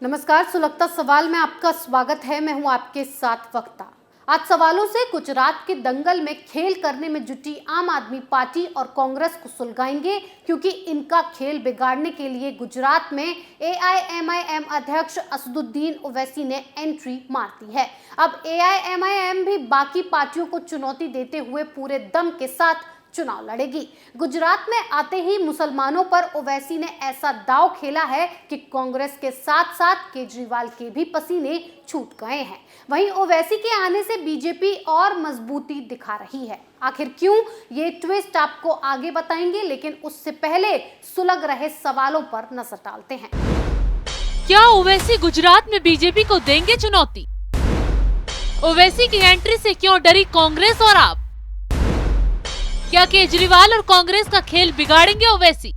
नमस्कार, सुलगता सवाल में आपका स्वागत है। मैं हूं आपके साथ वक्ता। आज सवालों से गुजरात के दंगल में खेल करने में जुटी आम आदमी पार्टी और कांग्रेस को सुलगाएंगे, क्योंकि इनका खेल बिगाड़ने के लिए गुजरात में एआईएमआईएम अध्यक्ष असदुद्दीन ओवैसी ने एंट्री मार दी है। अब एआईएमआईएम भी बाकी पार्टियों को चुनौती देते हुए पूरे दम के साथ चुनाव लड़ेगी। गुजरात में आते ही मुसलमानों पर ओवैसी ने ऐसा दांव खेला है कि कांग्रेस के साथ साथ केजरीवाल के भी पसीने छूट गए हैं। वहीं ओवैसी के आने से बीजेपी और मजबूती दिखा रही है। आखिर क्यों, ये ट्विस्ट आपको आगे बताएंगे, लेकिन उससे पहले सुलग रहे सवालों पर नजर डालते हैं। क्या ओवैसी गुजरात में बीजेपी को देंगे चुनौती? ओवैसी की एंट्री से क्यों डरी कांग्रेस और आप? क्या केजरीवाल और कांग्रेस का खेल बिगाड़ेंगे ओवैसी?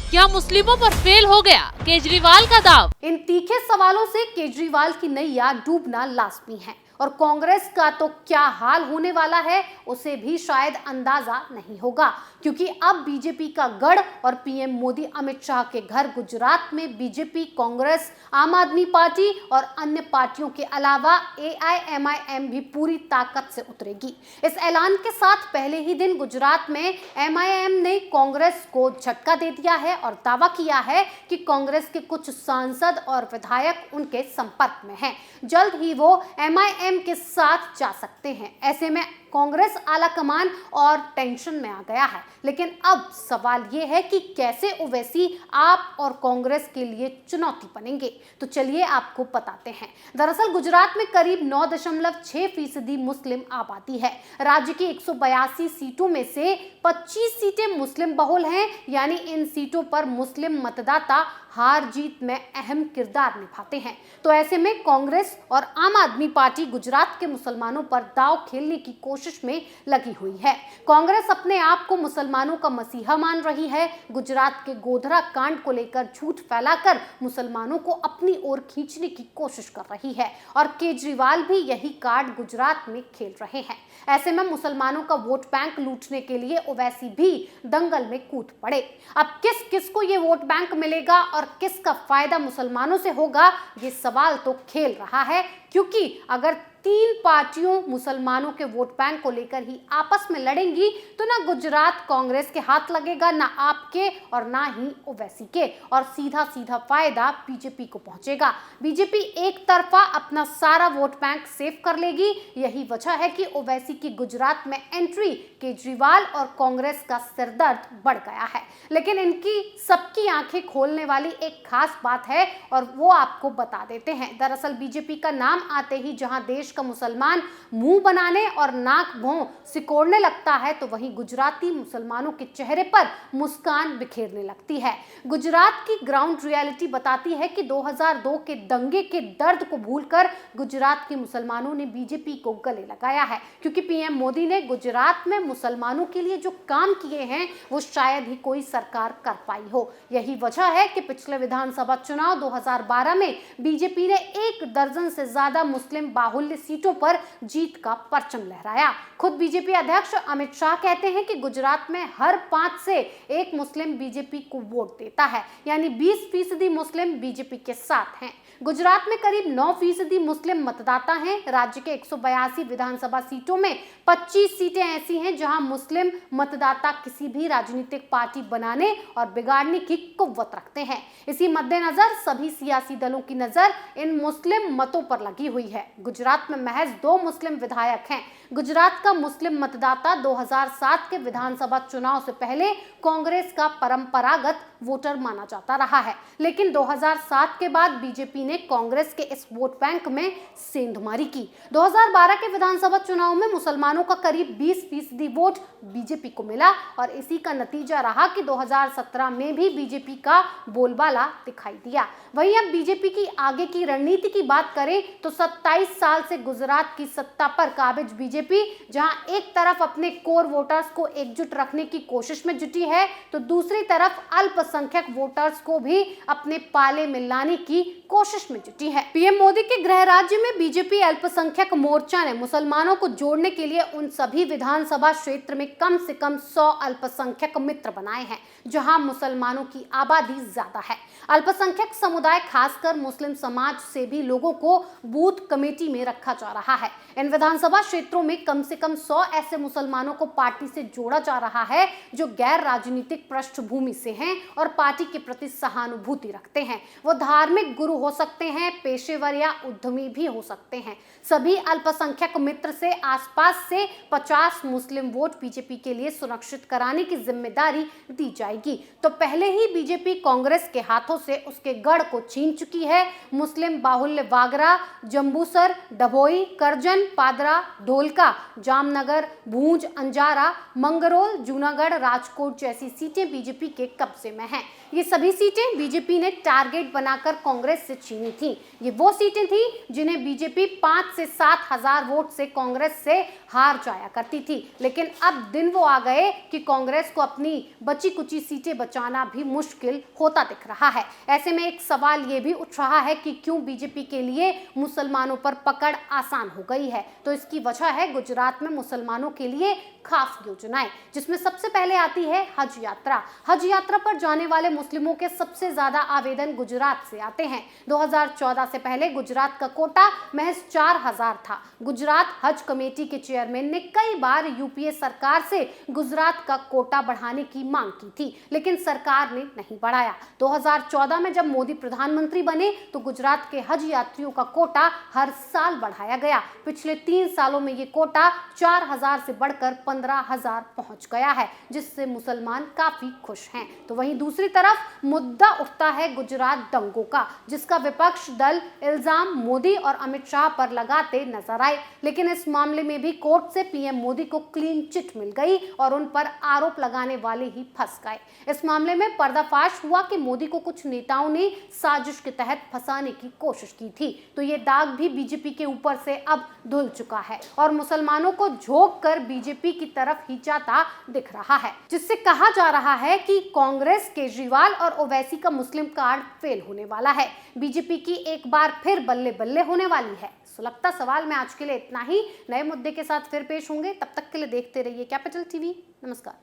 क्या मुस्लिमों पर फेल हो गया केजरीवाल का दाव? इन तीखे सवालों से केजरीवाल की नैया डूबना लाजमी है, और कांग्रेस का तो क्या हाल होने वाला है उसे भी शायद अंदाजा नहीं होगा, क्योंकि अब बीजेपी का गढ़ और पीएम मोदी अमित शाह के घर गुजरात में बीजेपी, कांग्रेस, आम आदमी पार्टी और अन्य पार्टियों के अलावा एआईएमआईएम भी पूरी ताकत से उतरेगी। इस ऐलान के साथ पहले ही दिन गुजरात में एमआईएम ने कांग्रेस को झटका दे दिया है और दावा किया है कि कांग्रेस के कुछ सांसद और विधायक उनके संपर्क में हैं। जल्द ही वो एमआईएम के साथ जा सकते हैं। ऐसे में कांग्रेस आला कमान और टेंशन में आ गया है। लेकिन अब सवाल ये है कि कैसे ओवैसी आप और कांग्रेस के लिए चुनौती बनेंगे। तो चलिए आपको बताते हैं। दरअसल गुजरात में करीब 9.6% मुस्लिम आबादी है। राज्य की 182 सीटों में से 25 सीटें मुस्लिम बहुल हैं, यानी इन सीटों पर मुस्लिम मतदाता हार जीत में अहम किरदार निभाते हैं। तो ऐसे में कांग्रेस और आम आदमी पार्टी गुजरात के मुसलमानों पर दांव खेलने की कोशिश में लगी हुई है। कांग्रेस अपने आप को मुसलमानों का मसीहा मान रही है। गुजरात के गोधरा कांड को लेकर झूठ फैलाकर मुसलमानों को अपनी ओर खींचने की कोशिश कर रही है, और केजरीवाल भी यही कार्ड गुजरात में खेल रहे हैं। ऐसे में मुसलमानों का वोट बैंक लूटने के लिए ओवैसी भी दंगल में कूद पड़े। अब किस किस को ये वोट बैंक मिलेगा और किसका फायदा मुसलमानों से होगा, ये सवाल तो खेल रहा है, क्योंकि अगर 3 पार्टियों मुसलमानों के वोट बैंक को लेकर ही आपस में लड़ेंगी तो ना गुजरात कांग्रेस के हाथ लगेगा, ना आपके और ना ही ओवैसी के, और सीधा सीधा फायदा बीजेपी को पहुंचेगा। बीजेपी एक तरफा अपना सारा वोट बैंक सेव कर लेगी। यही वजह है कि ओवैसी की गुजरात में एंट्री केजरीवाल और कांग्रेस का सिरदर्द बढ़ गया है। लेकिन इनकी सबकी आंखें खोलने वाली एक खास बात है, और वो आपको बता देते हैं। दरअसल बीजेपी का नाम आते ही जहां देश का मुसलमान मुंह बनाने और नाक भौं सिकोड़ने लगता है, तो वहीं गुजराती मुसलमानों के चेहरे पर मुस्कान बिखेरने लगती है। गुजरात की ग्राउंड रियलिटी बताती है कि 2002 के दंगे के दर्द को भूलकर गुजरात के मुसलमानों ने बीजेपी को गले लगाया है, क्योंकि पीएम मोदी ने गुजरात में मुसलमानों के लिए जो काम किए हैं वो शायद ही कोई सरकार कर पाई हो। यही वजह है कि पिछले विधानसभा चुनाव 2012 में बीजेपी ने 1 दर्जन से ज्यादा मुस्लिम बाहुल्य सीटों पर जीत का परचम लहराया। खुद बीजेपी अध्यक्ष अमित शाह कहते हैं कि गुजरात में हर 5 से 1 मुस्लिम बीजेपी को वोट देता है, यानी 20% मुस्लिम बीजेपी के साथ हैं। गुजरात में करीब 9% मुस्लिम मतदाता हैं। राज्य के 182 विधानसभा सीटों में 25 सीटें ऐसी हैं जहां मुस्लिम मतदाता किसी भी राजनीतिक पार्टी बनाने और बिगाड़ने की कुव्वत रखते हैं। इसी मद्देनजर सभी सियासी दलों की नजर इन मुस्लिम मतों पर लगी हुई है। गुजरात में महज 2 मुस्लिम विधायक हैं। गुजरात का मुस्लिम मतदाता 2007 के विधानसभा चुनाव से पहले कांग्रेस का परंपरागत वोटर माना जाता रहा है, लेकिन 2007 के बाद बीजेपी ने कांग्रेस के इस वोट बैंक में सेंधमारी की। 2012 के विधानसभा चुनाव में मुसलमानों का करीब 20% वोट बीजेपी को मिला, और इसी का नतीजा रहा कि 2017 में भी बीजेपी का बोलबाला दिखाई दिया। वहीं अब बीजेपी की आगे की रणनीति की बात करें तो 27 साल से गुजरात की सत्ता पर काबिज बीजेपी बीजेपी जहां एक तरफ अपने कोर वोटर्स को एकजुट रखने की कोशिश में जुटी है, तो दूसरी तरफ अल्पसंख्यक वोटर्स को भी अपने पाले में लाने की कोशिश में जुटी है। पीएम मोदी के गृह राज्य में बीजेपी अल्पसंख्यक मोर्चा ने मुसलमानों को जोड़ने के लिए उन सभी विधानसभा क्षेत्र में कम से कम 100 अल्पसंख्यक मित्र बनाए हैं जहां मुसलमानों की आबादी ज्यादा है। अल्पसंख्यक समुदाय खासकर मुस्लिम समाज से भी लोगों को बूथ कमेटी में रखा जा रहा है। इन विधानसभा क्षेत्रों में कम से कम 100 ऐसे मुसलमानों को पार्टी से जोड़ा जा रहा है जो गैर राजनीतिक पृष्ठभूमि से हैं और पार्टी के प्रति सहानुभूति रखते हैं। वो धार्मिक गुरु हो सकते हैं, पेशेवर या उद्यमी भी हो सकते हैं। सभी अल्पसंख्यक मित्र से आसपास से 50 मुस्लिम वोट बीजेपी के लिए सुरक्षित कराने की जिम्मेदारी दी जाएगी। तो पहले ही बीजेपी कांग्रेस के हाथों से उसके गढ़ को छीन चुकी है। मुस्लिम बाहुल्य वागरा, जंबूसर, डभोई, करजन, पादरा, ढोलका, जामनगर, भूंज, अंजारा, मंगरोल, जूनागढ़, राजकोट जैसी सीटें बीजेपी के कब्जे में हैं। ये सभी सीटें बीजेपी ने टारगेट बनाकर कांग्रेस से छीनी थी। ये वो सीटें थी जिन्हें बीजेपी 5 से 7 हजार वोट से कांग्रेस से हार जाया करती थी। लेकिन अब दिन वो आ गए कि कांग्रेस को अपनी बची कुची सीटें बचाना भी मुश्किल होता दिख रहा है। ऐसे में एक सवाल ये भी उठ रहा है कि क्यों बीजेपी के लिए मुसलमानों पर पकड़ आसान हो गई है। तो इसकी वजह है गुजरात में मुसलमानों के लिए खास योजनाएं, जिसमें सबसे पहले आती है हज यात्रा। हज यात्रा पर जाने वाले मुस्लिमों के सबसे ज्यादा आवेदन गुजरात से आते हैं। 2014 से पहले गुजरात का कोटा महज 4000 था। गुजरात हज कमेटी के चेयरमैन ने कई बार यूपीए सरकार से गुजरात का कोटा बढ़ाने की मांग की थी, लेकिन सरकार ने नहीं बढ़ाया। 2014 में जब मोदी प्रधानमंत्री बने तो गुजरात के हज यात्रियों का कोटा हर साल बढ़ाया गया। पिछले 3 सालों में ये कोटा 4000 से बढ़कर 15,000 पहुंच गया है, जिससे मुसलमान काफी खुश हैं। तो वहीं दूसरी तरफ मुद्दा उठता है गुजरात दंगों का, जिसका विपक्ष दल इल्जाम मोदी और अमित शाह पर लगाते नजर आए। लेकिन इस मामले में भी कोर्ट से पीएम मोदी को क्लीन चिट मिल गई और उन पर आरोप लगाने वाले ही फंस गए। इस मामले में पर्दाफाश हुआ कि मोदी को कुछ नेताओं ने साजिश के तहत फंसाने की कोशिश की थी। तो ये दाग भी बीजेपी के ऊपर से अब धुल चुका है और मुसलमानों को झोंक कर बीजेपी की तरफ ही जाता दिख रहा है, जिससे कहा जा रहा है कि कांग्रेस, केजरीवाल और ओवैसी का मुस्लिम कार्ड फेल होने वाला है। बीजेपी की एक बार फिर बल्ले बल्ले होने वाली है। सुलगता सवाल में आज के लिए इतना ही। नए मुद्दे के साथ फिर पेश होंगे, तब तक के लिए देखते रहिए कैपिटल टीवी। नमस्कार।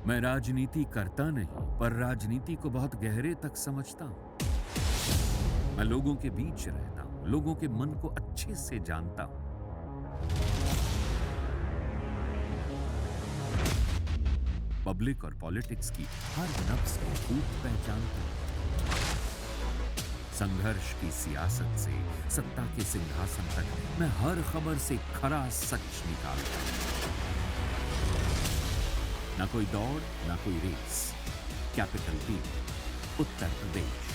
मैं राजनीति करता नहीं, पर राजनीति को बहुत गहरे तक समझता हूं। मैं लोगों के बीच रहता हूं, लोगों के मन को अच्छे से जानता हूं। पब्लिक और पॉलिटिक्स की हर नब्ज को खूब पहचानता हूं। संघर्ष की सियासत से सत्ता के सिंहासन तक मैं हर खबर से खरा सच निकालता हूं। ना कोई दौड़, ना कोई race. Capital TV, Uttar Pradesh.